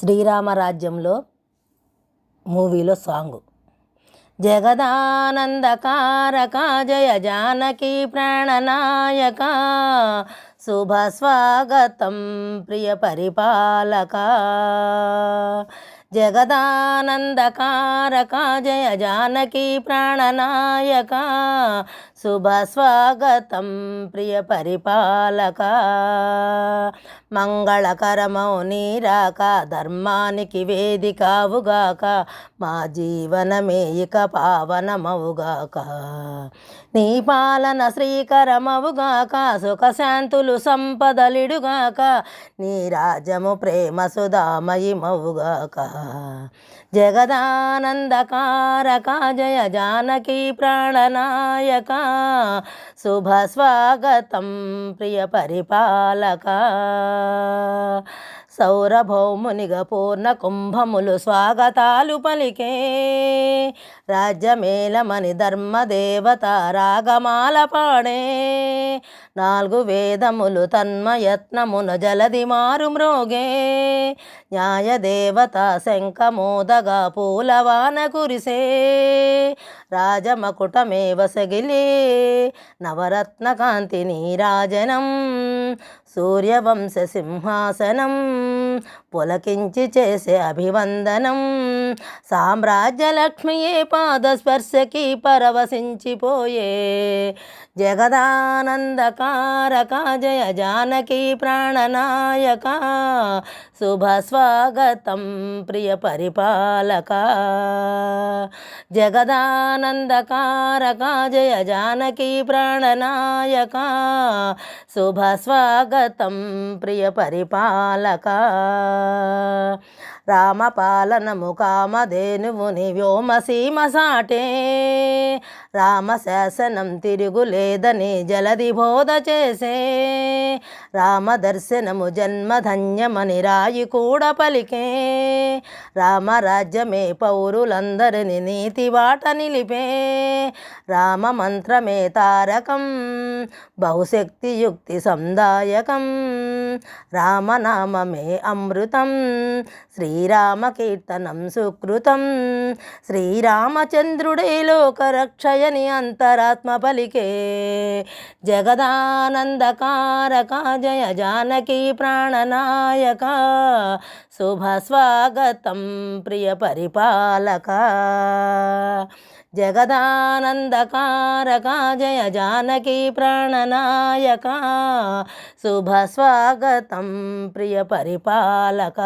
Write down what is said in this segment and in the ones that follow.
శ్రీరామరాజ్యంలో మూవీలో సాంగు. జగదానందకారక జయ జానకి ప్రాణనాయక శుభ స్వాగతం ప్రియ పరిపాలక. జగదానందకారక జయ జానకి ప్రాణనాయక శుభ స్వాగతం ప్రియ పరిపాలక. మంగళకరమౌ నీరాక ధర్మానికి వేదికావుగాక మా జీవనమే ఇక పావనమవుగాక. నీ పాలన శ్రీకరమవుగాక సుఖశాంతులు సంపదలిడుగాక నీ రాజ్యము ప్రేమ సుధామయమవుగాక. జగదానందకారక జయ జానకి ప్రాణనాయక శుభ స్వాగతం ప్రియ పరిపాలక. సౌరభౌమునిగా పూర్ణ కుంభములు స్వాగతాలు పలికే రాజ్యమేలమని ధర్మదేవత రాగమాల పాడే. 4 వేదములు తన్మయత్నమున జలది మారు మ్రోగే న్యాయదేవత శంఖమోదగా పూలవాన కురిసే. రాజమకుటమే వసగిలే నవరత్న కాంతి నీరాజనం సూర్యవంశ సింహాసనం పులకించి చేసే అభివందనం. సామ్రాజ్యలక్ష్మియే పాదస్పర్శకి పరవశించిపోయే. జగదానందకారక జయ జానకి ప్రాణనాయక శుభ స్వాగతం ప్రియ పరిపాలక. జగదానందకారక జయ జానకి ప్రాణనాయక శుభ స్వాగతం ప్రియ పరిపాలక. రామపాలనము కామధేనువుని వ్యోమసీమ సాటే రామశాసనం తిరుగులేదని జలది బోధ చేసే. రామదర్శనము జన్మధన్యమని రాయి కూడా పలికే. రామరాజ్యమే పౌరులందరిని నీతి బాట నిలిపే. రామ మంత్రమే తారకం బహుశక్తి యుక్తి సందాయకం. రామనామమే అమృతం శ్రీరామ కీర్తనం సుకృతం. శ్రీరామచంద్రుడే లోకరక్షయని అంతరాత్మ పలికే. జగదానందకారక జయ జానకి ప్రాణనాయక శుభ స్వాగతం ప్రియ పరిపాలక. జగదానందకారక జయ జానకి ప్రాణనాయక శుభ స్వాగతం ప్రియ పరిపాలక.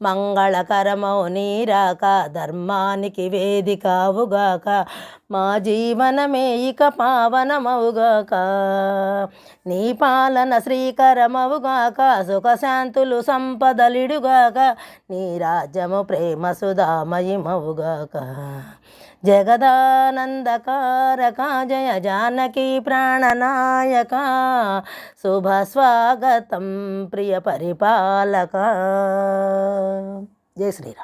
మంగళకరమౌ నీరాక ధర్మానికి వేదికావుగాక మా జీవనమే ఇక పావనమవుగాక. నీ పాలన శ్రీకరమవుగాక సుఖశాంతులు సంపదలిడుగాక నీ రాజ్యము ప్రేమ సుధామయమవుగాక. జగదానందకారక జయ జానకి ప్రాణనాయక శుభ స్వాగతం ప్రియ పరిపాలక. జై శ్రీరామ్.